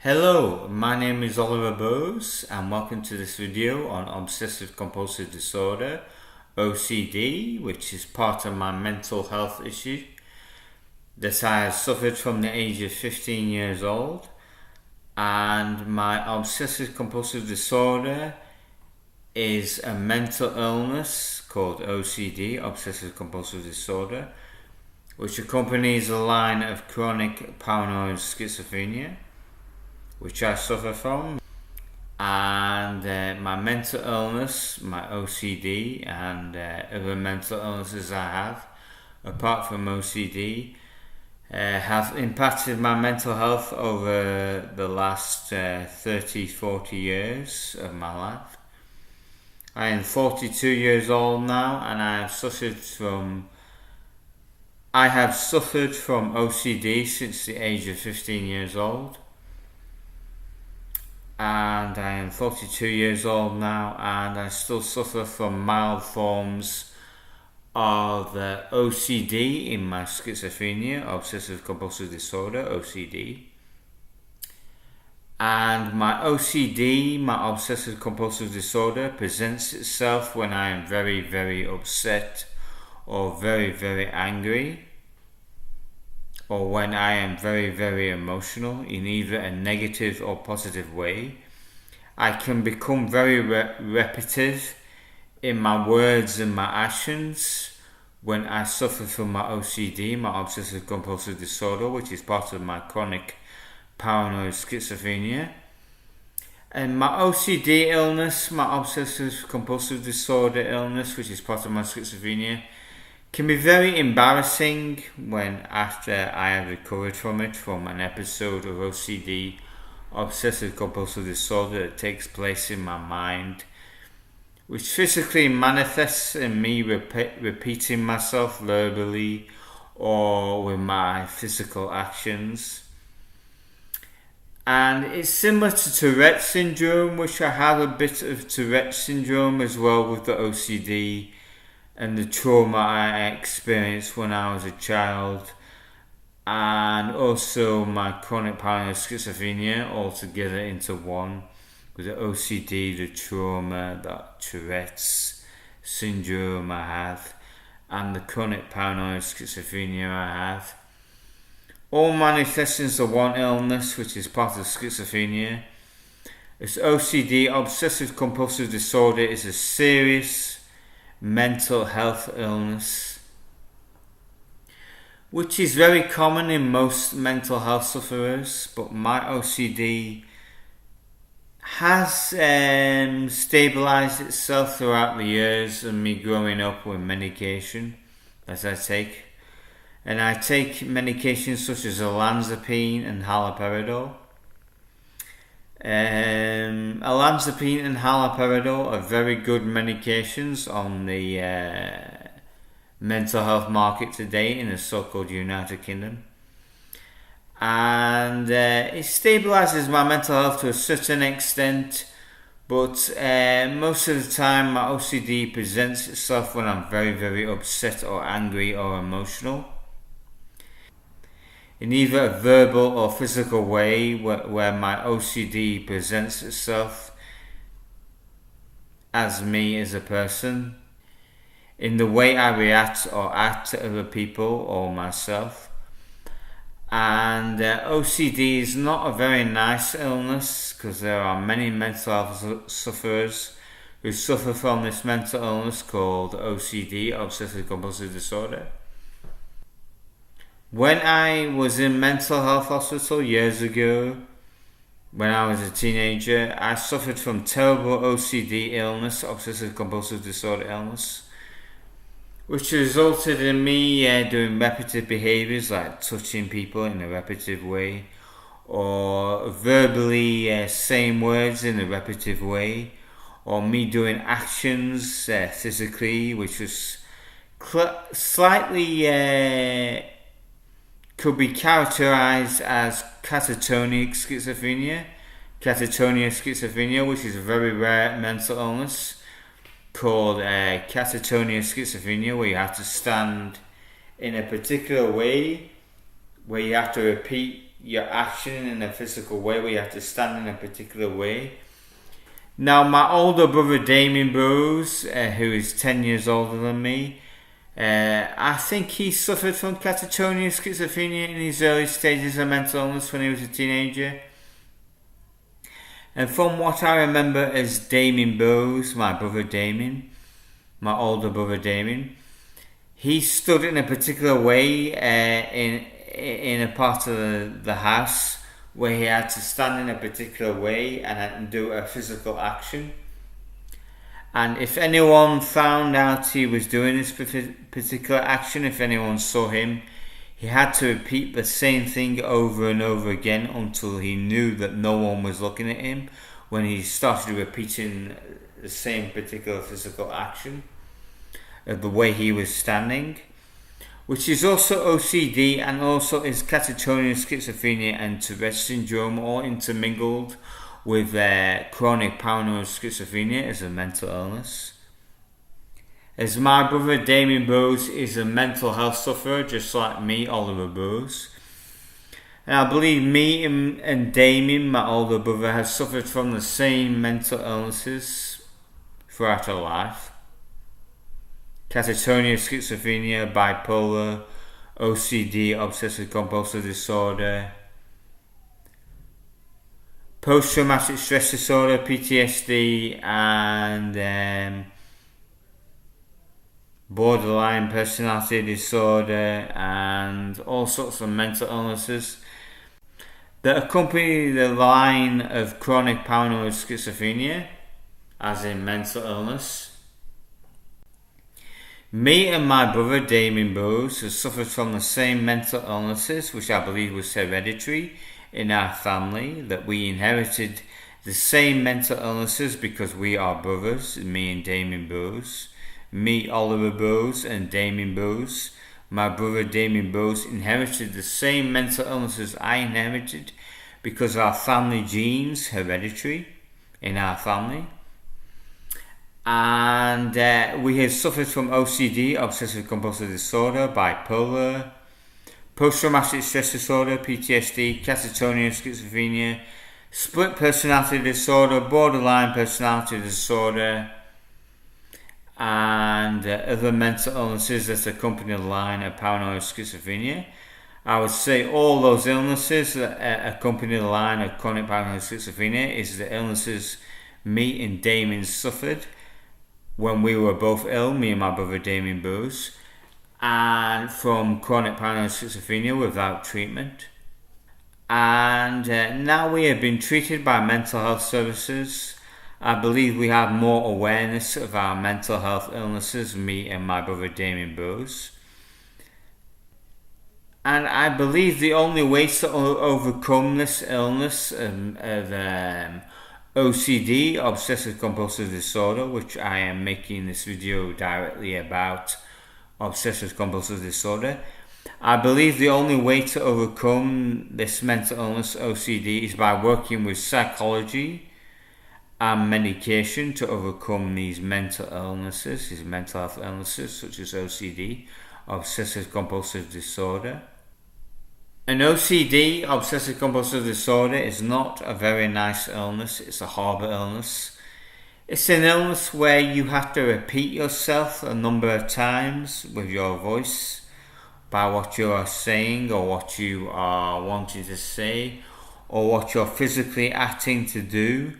Hello, my name is Oliver Bose and welcome to this video on obsessive compulsive disorder, O.C.D, which is part of my mental health issue that I have suffered from the age of 15 years old. And my obsessive compulsive disorder is a mental illness called O.C.D, obsessive compulsive disorder, which accompanies a line of chronic paranoid schizophrenia, which I suffer from. And my mental illness, my O.C.D, and other mental illnesses I have, apart from O.C.D, have impacted my mental health over the last 30-40 years of my life. I am 42 years old now, and I have suffered from O.C.D since the age of 15 years old. And I am 42 years old now, and I still suffer from mild forms of O.C.D in my schizophrenia, obsessive compulsive disorder, O.C.D. And my O.C.D, my obsessive compulsive disorder, presents itself when I am very, very upset or very, very angry, or when I am very, very emotional in either a negative or positive way. I can become very repetitive in my words and my actions when I suffer from my O.C.D, my obsessive compulsive disorder, which is part of my chronic paranoid schizophrenia. And my O.C.D illness, my obsessive compulsive disorder illness, which is part of my schizophrenia, can be very embarrassing when after I have recovered from an episode of O.C.D, obsessive compulsive disorder that takes place in my mind, which physically manifests in me repeating myself verbally or with my physical actions. And it's similar to Tourette syndrome, which I have a bit of Tourette syndrome as well with the O.C.D and the trauma I experienced when I was a child, and also my chronic paranoid schizophrenia all together into one, with the O.C.D, the trauma, the Tourette's syndrome I have, and the chronic paranoid schizophrenia I have, all manifesting as one illness, which is part of schizophrenia. This O.C.D, obsessive compulsive disorder, is a serious mental health illness, which is very common in most mental health sufferers, but my O.C.D has stabilized itself throughout the years of me growing up with medication that I take. And I take medications such as olanzapine and haloperidol. Olanzapine and haloperidol are very good medications on the mental health market today in the so-called United Kingdom. And it stabilizes my mental health to a certain extent, but most of the time my O.C.D presents itself when I'm very, very upset or angry or emotional, in either a verbal or physical way, where my O.C.D presents itself as me as a person, in the way I react or act to other people or myself. And O.C.D is not a very nice illness, because there are many mental health sufferers who suffer from this mental illness called O.C.D, obsessive compulsive disorder. When I was in mental health hospital years ago, when I was a teenager, I suffered from terrible O.C.D illness, obsessive compulsive disorder illness, which resulted in me doing repetitive behaviours like touching people in a repetitive way, or verbally saying words in a repetitive way, or me doing actions physically which was slightly could be characterized as catatonic schizophrenia. Catatonia schizophrenia, which is a very rare mental illness called catatonia schizophrenia, where you have to stand in a particular way, where you have to repeat your action in a physical way, where you have to stand in a particular way. Now, my older brother Damien Bowes, who is 10 years older than me, I think he suffered from catatonia schizophrenia in his early stages of mental illness when he was a teenager. And from what I remember as Damien Bowes, my brother Damien, my older brother Damien, he stood in a particular way in a part of the house where he had to stand in a particular way and do a physical action. And if anyone found out he was doing this particular action, if anyone saw him, he had to repeat the same thing over and over again until he knew that no one was looking at him when he started repeating the same particular physical action of the way he was standing, which is also OCD and also is catatonia schizophrenia and Tourette's syndrome, all intermingled with chronic paranoid schizophrenia as a mental illness. As my brother Damien Bowes is a mental health sufferer, just like me, Oliver Bowes. And I believe me and Damien, my older brother, have suffered from the same mental illnesses throughout our life. Catatonia, schizophrenia, bipolar, O.C.D, obsessive compulsive disorder, post-traumatic stress disorder, PTSD, and borderline personality disorder, and all sorts of mental illnesses that accompany the line of chronic paranoid schizophrenia, as in mental illness. Me and my brother Damien Bowes have suffered from the same mental illnesses, which I believe was hereditary in our family, that we inherited the same mental illnesses because we are brothers, me and Damien Bowes. Me, Oliver Bowes, and Damien Bowes. My brother Damien Bowes inherited the same mental illnesses I inherited because our family genes, hereditary in our family. And we have suffered from OCD, obsessive compulsive disorder, bipolar, post-traumatic stress disorder, PTSD, catatonia, schizophrenia, split personality disorder, borderline personality disorder, and other mental illnesses that accompany the line of paranoid schizophrenia. I would say all those illnesses that accompany the line of chronic paranoid schizophrenia is the illnesses me and Damien suffered when we were both ill, me and my brother Damien Bowes, and from chronic paranoid schizophrenia without treatment. And now we have been treated by mental health services. I believe we have more awareness of our mental health illnesses, me and my brother Damien Bowes. And I believe the only way to overcome this illness of OCD, obsessive compulsive disorder, which I am making this video directly about obsessive compulsive disorder. I believe the only way to overcome this mental illness, OCD, is by working with psychology and medication to overcome these mental illnesses, these mental health illnesses such as OCD, obsessive compulsive disorder. An OCD, obsessive compulsive disorder, is not a very nice illness. It's a horrible illness. It's an illness where you have to repeat yourself a number of times with your voice by what you are saying or what you are wanting to say or what you're physically acting to do,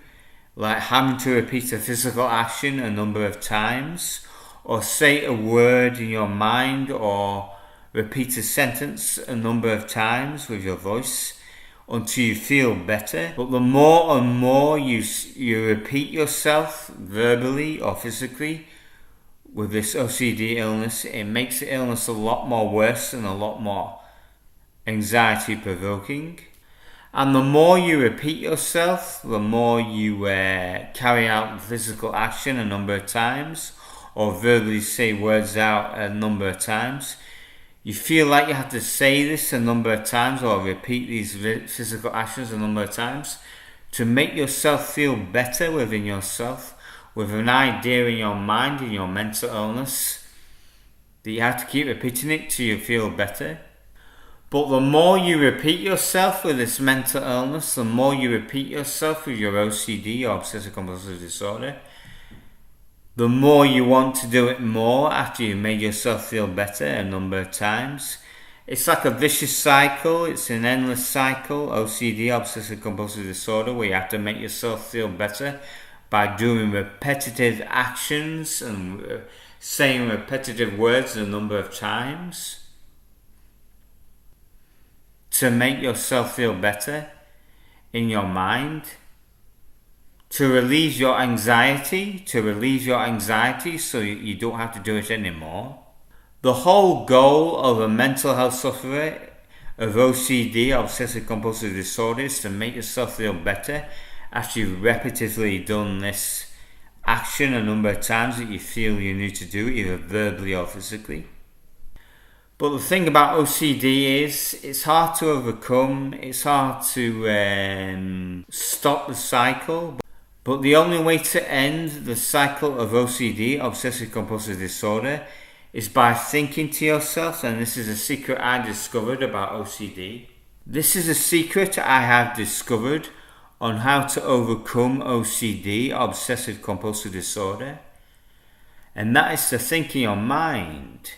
like having to repeat a physical action a number of times or say a word in your mind or repeat a sentence a number of times with your voice until you feel better. But the more and more you repeat yourself verbally or physically with this OCD illness, it makes the illness a lot more worse and a lot more anxiety provoking. And the more you repeat yourself, the more you carry out physical action a number of times or verbally say words out a number of times, you feel like you have to say this a number of times or repeat these physical actions a number of times to make yourself feel better within yourself, with an idea in your mind, in your mental illness, that you have to keep repeating it till you feel better. But the more you repeat yourself with this mental illness, the more you repeat yourself with your OCD or obsessive compulsive disorder, the more you want to do it more after you've made yourself feel better a number of times. It's like a vicious cycle. It's an endless cycle, OCD, obsessive compulsive disorder, where you have to make yourself feel better by doing repetitive actions and saying repetitive words a number of times to make yourself feel better in your mind, to relieve your anxiety so you don't have to do it anymore. The whole goal of a mental health sufferer of OCD, obsessive compulsive disorder, is to make yourself feel better after you've repetitively done this action a number of times that you feel you need to do, either verbally or physically. But the thing about OCD is it's hard to overcome, it's hard to stop the cycle. But the only way to end the cycle of OCD, obsessive compulsive disorder, is by thinking to yourself, and this is a secret I discovered about OCD. This is a secret I have discovered on how to overcome OCD, obsessive compulsive disorder. And that is to think in your mind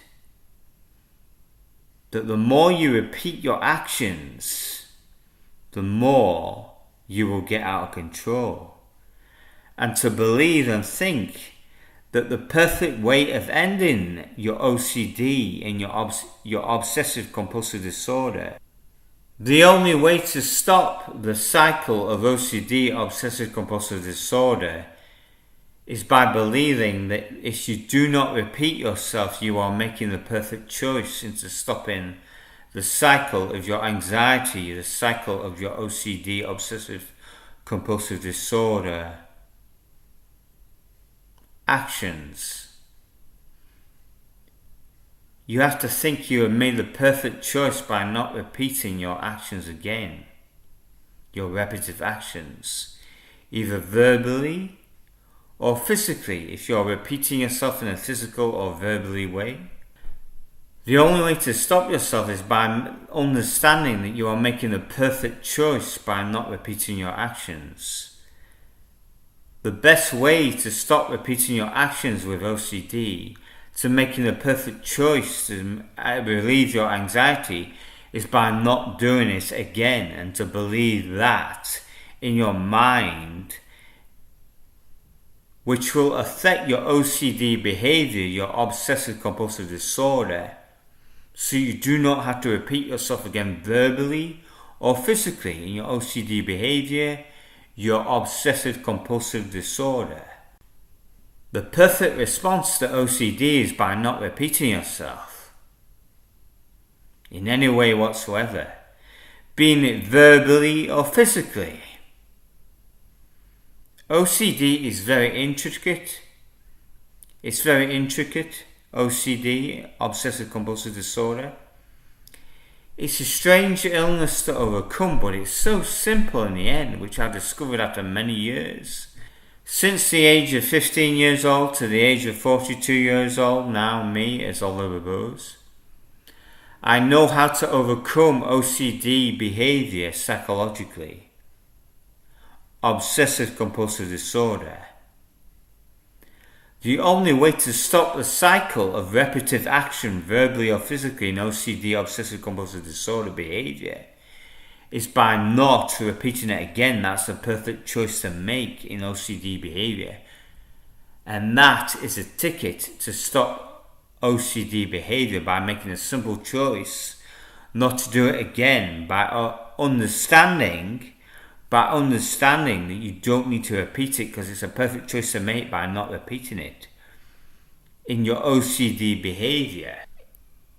that the more you repeat your actions, the more you will get out of control. And to believe and think that the perfect way of ending your OCD and your obsessive compulsive disorder, the only way to stop the cycle of OCD, obsessive compulsive disorder, is by believing that if you do not repeat yourself, you are making the perfect choice into stopping the cycle of your anxiety, the cycle of your OCD, obsessive compulsive disorder actions. You have to think you have made the perfect choice by not repeating your actions again, your repetitive actions, either verbally or physically, if you're repeating yourself in a physical or verbally way. The only way to stop yourself is by understanding that you are making the perfect choice by not repeating your actions. The best way to stop repeating your actions with OCD, to making the perfect choice to relieve your anxiety, is by not doing it again, and to believe that in your mind, which will affect your OCD behavior, your obsessive compulsive disorder, so you do not have to repeat yourself again verbally or physically in your OCD behavior, your obsessive compulsive disorder. The perfect response to OCD is by not repeating yourself in any way whatsoever, being it verbally or physically. OCD is very intricate. It's very intricate, OCD, obsessive compulsive disorder. It's a strange illness to overcome, but it's so simple in the end, which I discovered after many years. Since the age of 15 years old to the age of 42 years old, now me as Oliver Bose, I know how to overcome OCD behavior psychologically. Obsessive compulsive disorder. The only way to stop the cycle of repetitive action, verbally or physically, in OCD, obsessive compulsive disorder behavior is by not repeating it again. That's the perfect choice to make in OCD behavior. And that is a ticket to stop OCD behavior, by making a simple choice not to do it again, by understanding that you don't need to repeat it, because it's a perfect choice to make by not repeating it in your OCD behavior.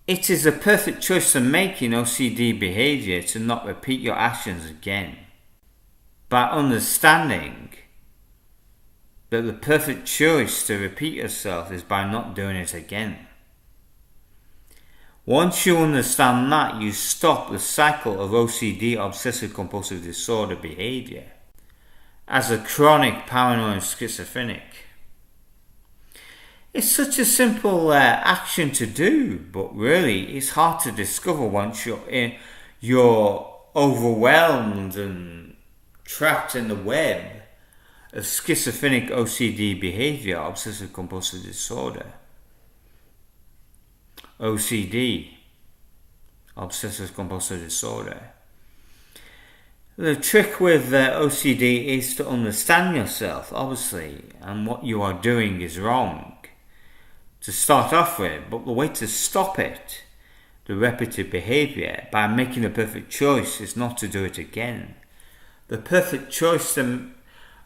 It is a perfect choice to make in OCD behavior to not repeat your actions again, by understanding that the perfect choice to repeat yourself is by not doing it again. Once you understand that, you stop the cycle of OCD, obsessive compulsive disorder behavior, as a chronic paranoid schizophrenic. It's such a simple action to do, but really it's hard to discover once you're overwhelmed and trapped in the web of schizophrenic OCD behavior, obsessive compulsive disorder. OCD, obsessive compulsive disorder. The trick with OCD is to understand yourself, obviously, and what you are doing is wrong to start off with, but the way to stop it, the repetitive behavior, by making the perfect choice, is not to do it again. The perfect choice to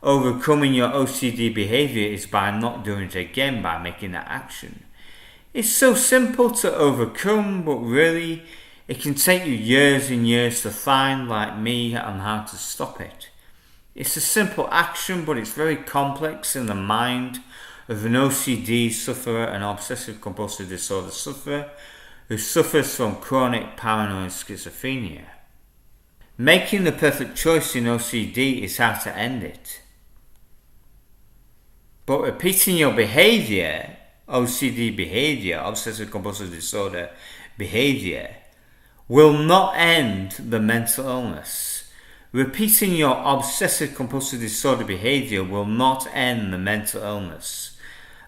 overcoming your OCD behavior is by not doing it again, by making that action. It's so simple to overcome, but really it can take you years and years to find, like me, on how to stop it. It's a simple action, but it's very complex in the mind of an OCD sufferer, an obsessive compulsive disorder sufferer, who suffers from chronic paranoid schizophrenia. Making the perfect choice in OCD is how to end it. But repeating your behavior, OCD behavior, obsessive compulsive disorder behavior, will not end the mental illness. Repeating your obsessive compulsive disorder behavior will not end the mental illness.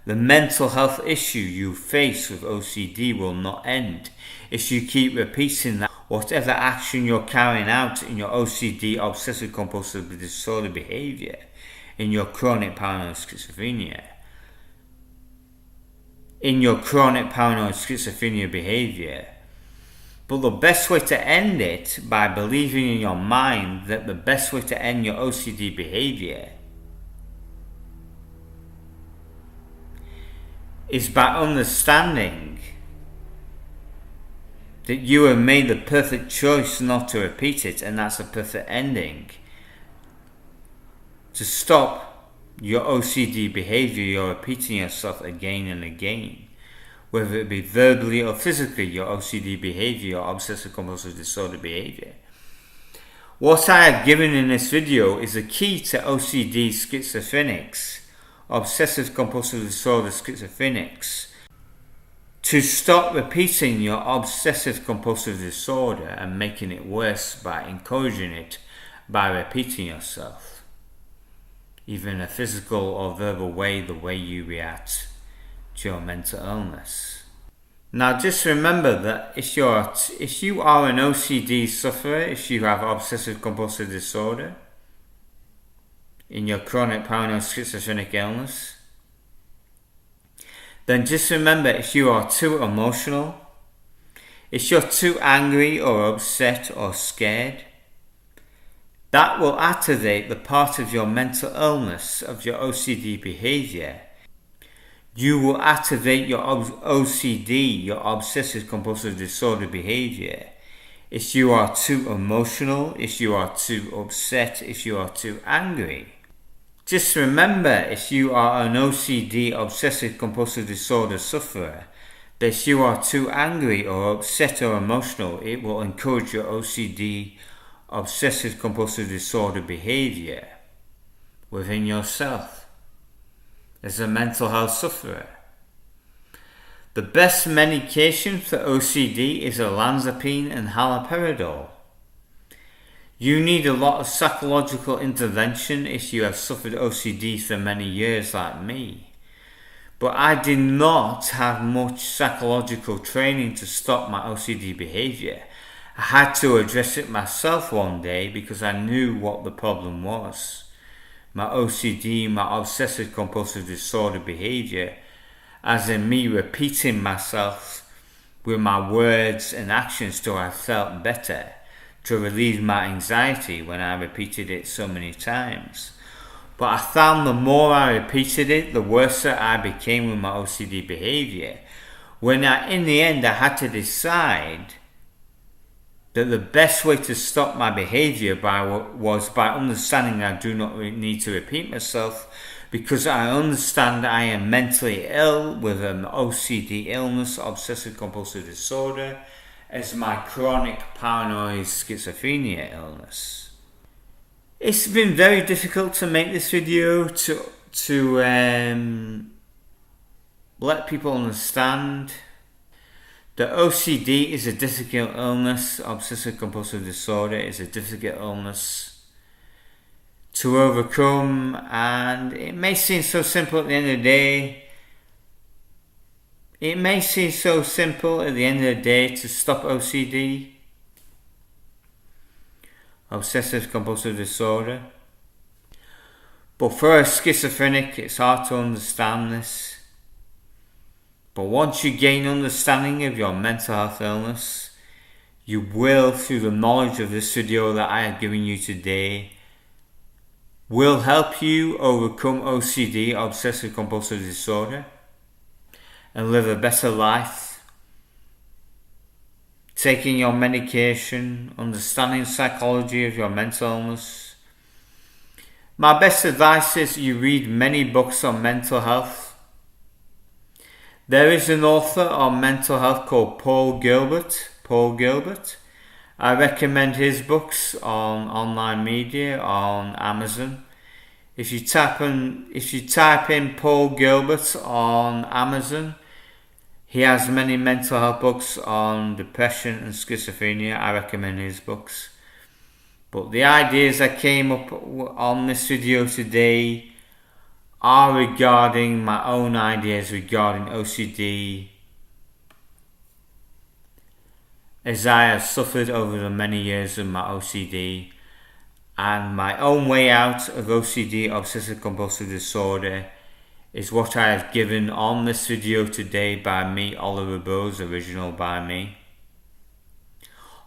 The mental health issue you face with OCD will not end if you keep repeating that. Whatever action you're carrying out in your OCD, obsessive compulsive disorder behavior, in your chronic paranoid schizophrenia, behavior. But the best way to end it, by believing in your mind that the best way to end your OCD behavior is by understanding that you have made the perfect choice not to repeat it, and that's a perfect ending. To stop your OCD behavior, you're repeating yourself again and again. Whether it be verbally or physically, your OCD behavior, your obsessive compulsive disorder behavior. What I have given in this video is a key to OCD schizophrenics, obsessive compulsive disorder schizophrenics, to stop repeating your obsessive compulsive disorder and making it worse by encouraging it by repeating yourself, either in a physical or verbal way, the way you react to your mental illness. Now just remember that if you are an OCD sufferer, if you have obsessive compulsive disorder in your chronic paranoid schizophrenic illness, then just remember, if you are too emotional, if you're too angry or upset or scared, that will activate the part of your mental illness, of your OCD behavior. You will activate your OCD, your obsessive compulsive disorder behavior. If you are too emotional, if you are too upset, if you are too angry. Just remember, if you are an OCD, obsessive compulsive disorder sufferer, that if you are too angry or upset or emotional, it will encourage your OCD, obsessive compulsive disorder behavior within yourself as a mental health sufferer. The best medication for OCD is olanzapine and haloperidol. You need a lot of psychological intervention if you have suffered OCD for many years like me. But I did not have much psychological training to stop my OCD behavior. I had to address it myself one day because I knew what the problem was. My OCD, my obsessive compulsive disorder behavior, as in me repeating myself with my words and actions till I felt better, to relieve my anxiety when I repeated it so many times. But I found the more I repeated it, the worse I became with my OCD behavior. In the end, I had to decide that the best way to stop my behavior was by understanding I do not need to repeat myself, because I understand I am mentally ill with an OCD illness, obsessive compulsive disorder, as my chronic paranoid schizophrenia illness. It's been very difficult to make this video to let people understand that OCD is a difficult illness. Obsessive compulsive disorder is a difficult illness to overcome, and it may seem so simple at the end of the day. It may seem so simple at the end of the day to stop OCD, obsessive compulsive disorder. But for a schizophrenic, it's hard to understand this. But once you gain understanding of your mental health illness, you will, through the knowledge of this video that I have given you today, will help you overcome OCD, obsessive compulsive disorder, and live a better life. Taking your medication, understanding the psychology of your mental illness. My best advice is you read many books on mental health. There is an author on mental health called Paul Gilbert. I recommend his books on online media on Amazon. If you type in Paul Gilbert on Amazon, he has many mental health books on depression and schizophrenia. I recommend his books. But the ideas I came up on this video today are regarding my own ideas regarding OCD, as I have suffered over the many years of my OCD, and my own way out of OCD, obsessive compulsive disorder, is what I have given on this video today by me, Oliver Bowes, original by me,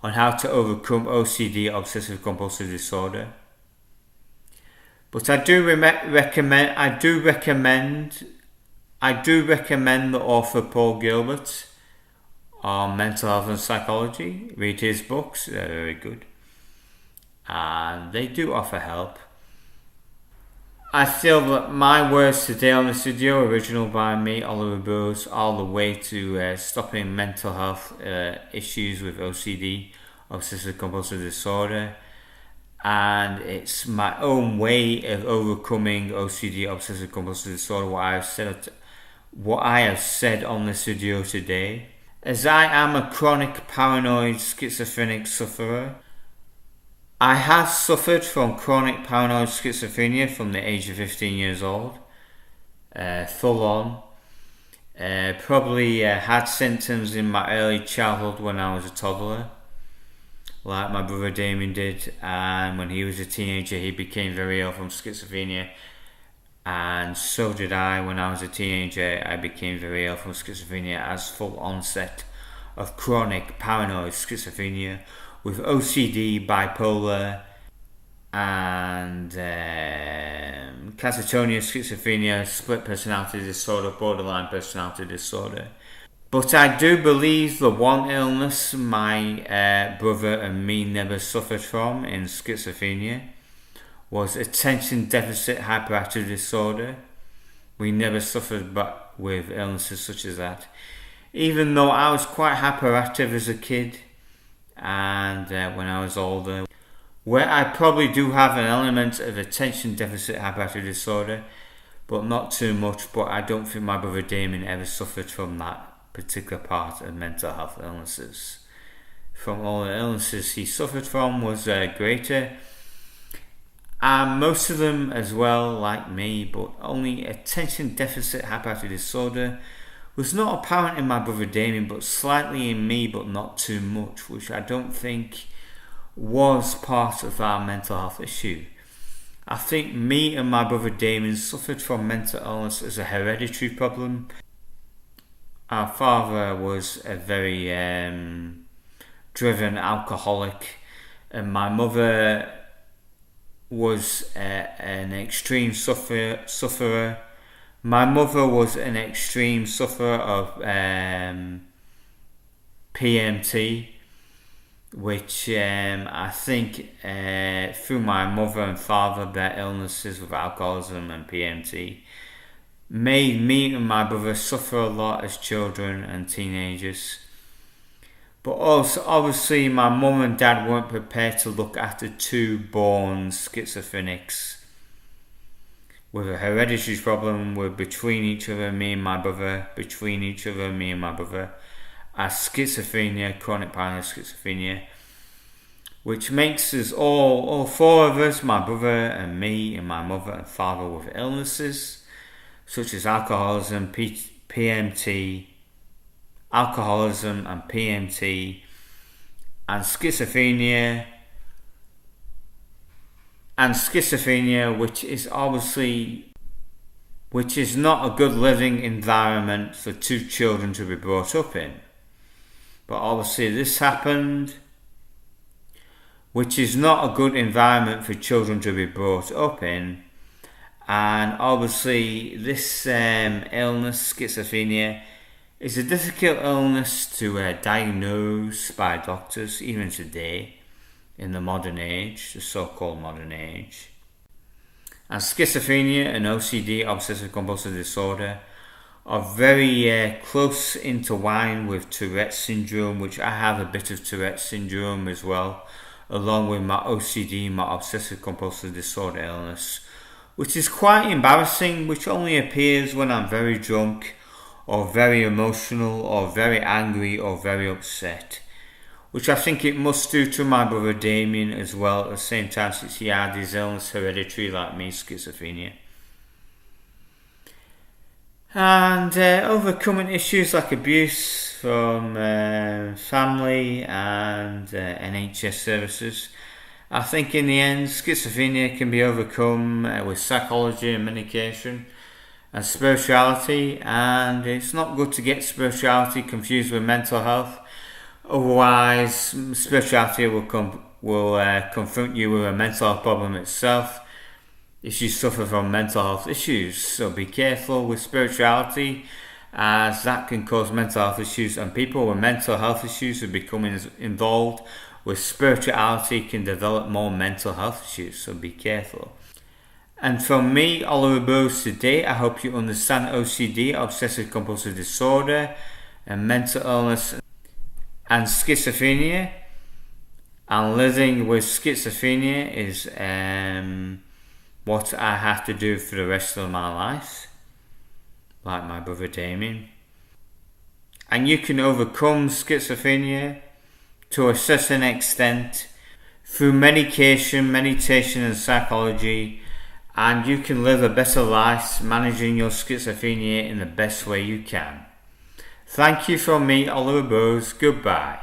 on how to overcome OCD, obsessive compulsive disorder. But I do recommend the author Paul Gilbert on mental health and psychology. Read his books; they're very good, and they do offer help. I feel that my words today on this video, original by me, Oliver Bowes, are the way to stopping mental health issues with OCD, obsessive compulsive disorder. And it's my own way of overcoming OCD, obsessive compulsive disorder, what I have said on this video today. As I am a chronic paranoid schizophrenic sufferer, I have suffered from chronic paranoid schizophrenia from the age of 15 years old, full on. Probably had symptoms in my early childhood when I was a toddler, like my brother Damien did, and when he was a teenager he became very ill from schizophrenia, and so did I. When I was a teenager I became very ill from schizophrenia as full onset of chronic paranoid schizophrenia with OCD, bipolar, and catatonia, schizophrenia, split personality disorder, borderline personality disorder. But I do believe the one illness my brother and me never suffered from in schizophrenia was attention deficit hyperactive disorder. We never suffered with illnesses such as that. Even though I was quite hyperactive as a kid and when I was older, where I probably do have an element of attention deficit hyperactive disorder, but not too much. But I don't think my brother Damien ever suffered from that particular part of mental health illnesses. From all the illnesses he suffered from was greater, and most of them as well, like me, but only attention deficit hyperactive disorder was not apparent in my brother Damien, but slightly in me, but not too much, which I don't think was part of our mental health issue. I think me and my brother Damien suffered from mental illness as a hereditary problem. Our father was a very driven alcoholic, and my mother was an extreme sufferer. My mother was an extreme sufferer of PMT, which I think through my mother and father, their illnesses with alcoholism and PMT, made me and my brother suffer a lot as children and teenagers. But also, obviously, my mum and dad weren't prepared to look after two born schizophrenics. with a hereditary problem with between each other, me and my brother, between each other, me and my brother, as schizophrenia, chronic paranoid schizophrenia, which makes us all four of us, my brother and me and my mother and father, with illnesses such as alcoholism, PMT, alcoholism and PMT, and schizophrenia, which is not a good living environment for two children to be brought up in. But obviously this happened, which is not a good environment for children to be brought up in. And obviously this illness, schizophrenia, is a difficult illness to diagnose by doctors, even today, in the modern age, the so-called modern age. And schizophrenia and O.C.D, obsessive compulsive disorder, are very close intertwined with Tourette's syndrome, which I have a bit of Tourette's syndrome as well, along with my O.C.D, my obsessive compulsive disorder illness, which is quite embarrassing, which only appears when I'm very drunk, or very emotional, or very angry, or very upset, which I think it must do to my brother Damien as well, at the same time, since he had his illness hereditary like me, schizophrenia. And overcoming issues like abuse from family and NHS services, I think in the end schizophrenia can be overcome with psychology and medication and spirituality, and it's not good to get spirituality confused with mental health. Otherwise, spirituality will confront you with a mental health problem itself if you suffer from mental health issues. So be careful with spirituality, as that can cause mental health issues, and people with mental health issues who become involved with spirituality can develop more mental health issues. So be careful. And from me, Oliver Bose, today, I hope you understand OCD, obsessive compulsive disorder, and mental illness and schizophrenia. And living with schizophrenia is what I have to do for the rest of my life, like my brother Damien. And you can overcome schizophrenia to a certain extent through medication, meditation and psychology, and you can live a better life managing your schizophrenia in the best way you can. Thank you from me, Oliver Bose. Goodbye.